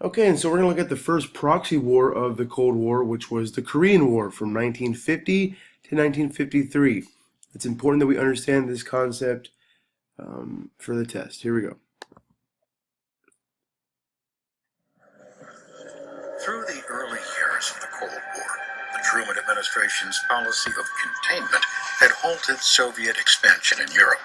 Okay, and so we're going to look at the first proxy war of the Cold War, which was the Korean War from 1950 to 1953. It's important that we understand this concept for the test. Here we go. Through the early years of the Cold War, the Truman administration's policy of containment had halted Soviet expansion in Europe.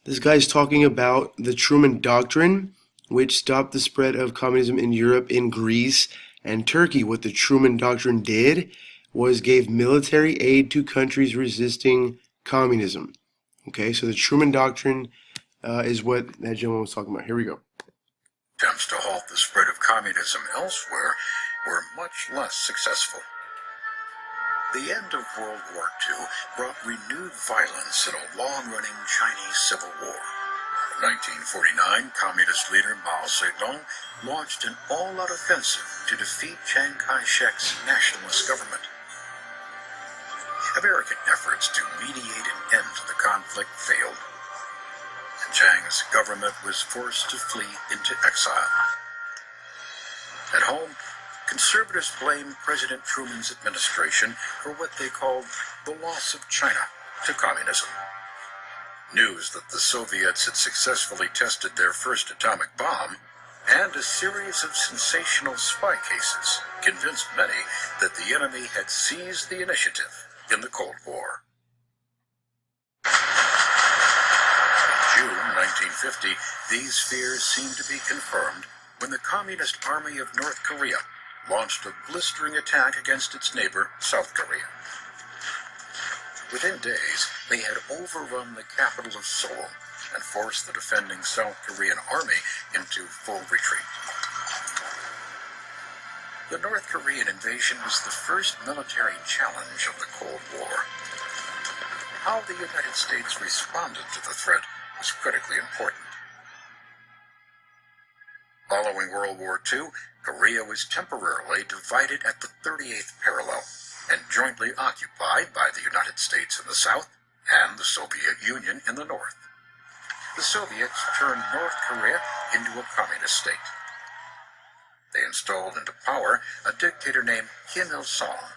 This guy's talking about the Truman Doctrine, which stopped the spread of communism in Europe, in Greece, and Turkey. What the Truman Doctrine did was gave military aid to countries resisting communism. Okay, so the Truman Doctrine is what that gentleman was talking about. Here we go. Attempts to halt the spread of communism elsewhere were much less successful. The end of World War II brought renewed violence in a long-running Chinese Civil War. In 1949, Communist leader Mao Zedong launched an all-out offensive to defeat Chiang Kai-shek's nationalist government. American efforts to mediate an end to the conflict failed, and Chiang's government was forced to flee into exile. At home, conservatives blamed President Truman's administration for what they called the loss of China to communism. News that the Soviets had successfully tested their first atomic bomb and a series of sensational spy cases convinced many that the enemy had seized the initiative in the Cold War. In June 1950, these fears seemed to be confirmed when the Communist Army of North Korea launched a blistering attack against its neighbor, South Korea. Within days, they had overrun the capital of Seoul and forced the defending South Korean army into full retreat. The North Korean invasion was the first military challenge of the Cold War. How the United States responded to the threat was critically important. Following World War II, Korea was temporarily divided at the 38th parallel and jointly occupied by the United States in the south and the Soviet Union in the north. The Soviets turned North Korea into a communist state. They installed into power a dictator named Kim Il-sung.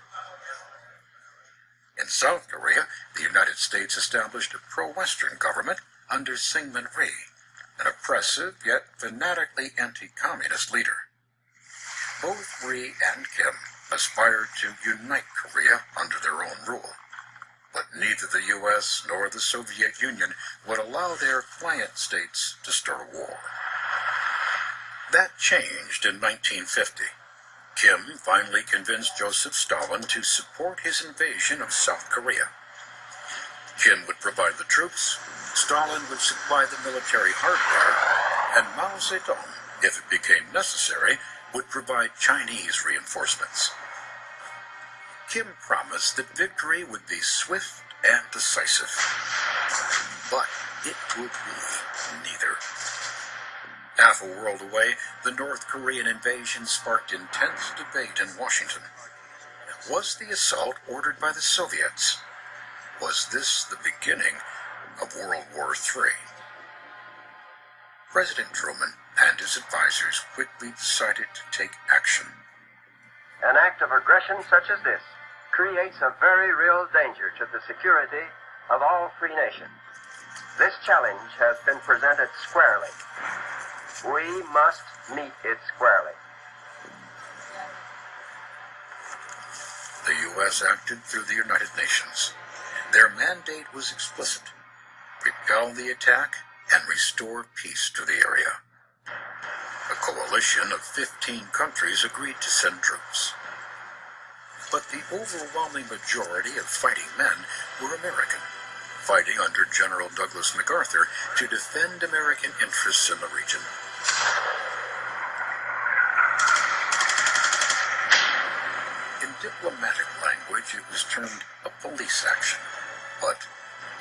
In South Korea, the United States established a pro-Western government under Syngman Rhee, an oppressive yet fanatically anti-communist leader. Both Rhee and Kim aspired to unite Korea under their own rule, but neither the U.S. nor the Soviet Union would allow their client states to start a war. That changed in 1950. Kim finally convinced Joseph Stalin to support his invasion of South Korea. Kim would provide the troops, Stalin would supply the military hardware, and Mao Zedong, if it became necessary, would provide Chinese reinforcements. Kim promised that victory would be swift and decisive, but it would be neither. Half a world away, the North Korean invasion sparked intense debate in Washington. Was the assault ordered by the Soviets? Was this the beginning of World War III? President Truman and his advisors quickly decided to take action. An act of aggression such as this creates a very real danger to the security of all free nations. This challenge has been presented squarely. We must meet it squarely. The U.S. acted through the United Nations. Their mandate was explicit: repel the attack and restore peace to the area. A coalition of 15 countries agreed to send troops. But the overwhelming majority of fighting men were American, fighting under General Douglas MacArthur to defend American interests in the region. In diplomatic language, it was termed a police action, but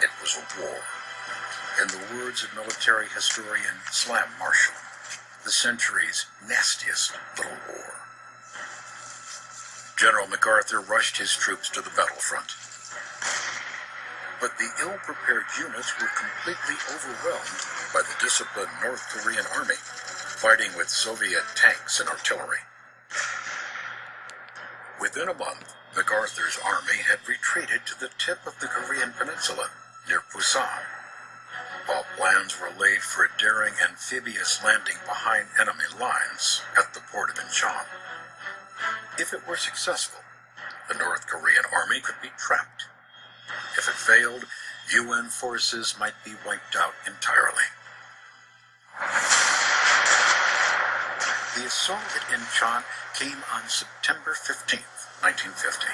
it was a war. In the words of military historian Slam Marshall, the century's nastiest little war. General MacArthur rushed his troops to the battlefront. But the ill-prepared units were completely overwhelmed by the disciplined North Korean army. fighting with Soviet tanks and artillery. Within a month, MacArthur's army had retreated to the tip of the Korean peninsula, near Pusan, while plans were laid for a daring amphibious landing behind enemy lines at the port of Incheon. If it were successful, the North Korean army could be trapped. If it failed, UN forces might be wiped out entirely. The assault at Incheon came on September 15, 1950.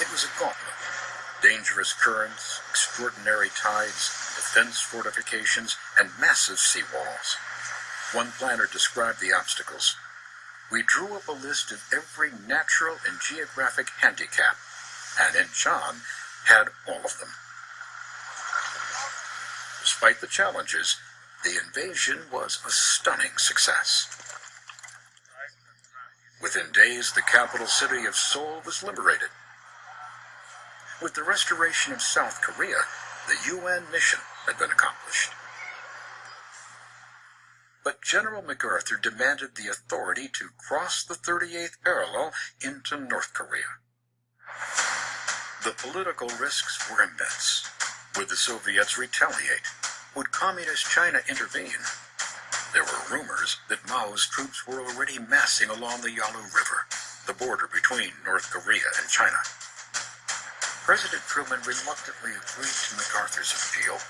It was a gauntlet. Dangerous currents, extraordinary tides, defense fortifications, and massive seawalls. One planner described the obstacles. We drew up a list of every natural and geographic handicap, and Incheon had all of them. Despite the challenges, the invasion was a stunning success. Within days, the capital city of Seoul was liberated. With the restoration of South Korea, the UN mission had been accomplished. But General MacArthur demanded the authority to cross the 38th parallel into North Korea. The political risks were immense. Would the Soviets retaliate? Would Communist China intervene? There were rumors that Mao's troops were already massing along the Yalu River, the border between North Korea and China. President Truman reluctantly agreed to MacArthur's appeal,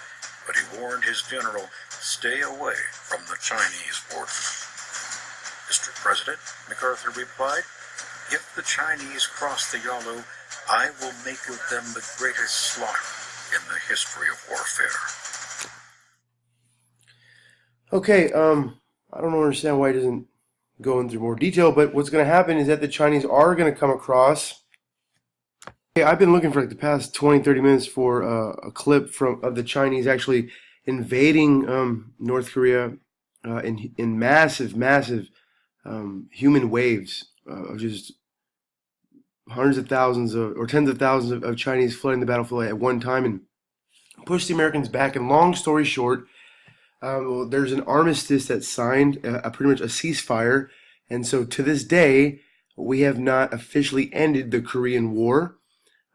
but he warned his general, stay away from the Chinese border. Mr. President, MacArthur replied, if the Chinese cross the Yalu, I will make of them the greatest slaughter in the history of warfare. Okay, I don't understand why he doesn't go into more detail, but what's going to happen is that the Chinese are going to come across. Okay, I've been looking for like the past 20-30 minutes for a clip of the Chinese actually invading North Korea in massive human waves of just hundreds of thousands or tens of thousands of Chinese flooding the battlefield at one time and push the Americans back. And long story short, there's an armistice that's signed, pretty much a ceasefire, and so to this day we have not officially ended the Korean War,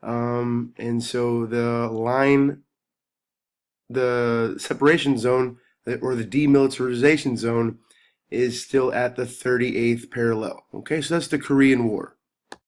and so the separation zone or the demilitarization zone is still at the 38th parallel. Okay, so that's the Korean War.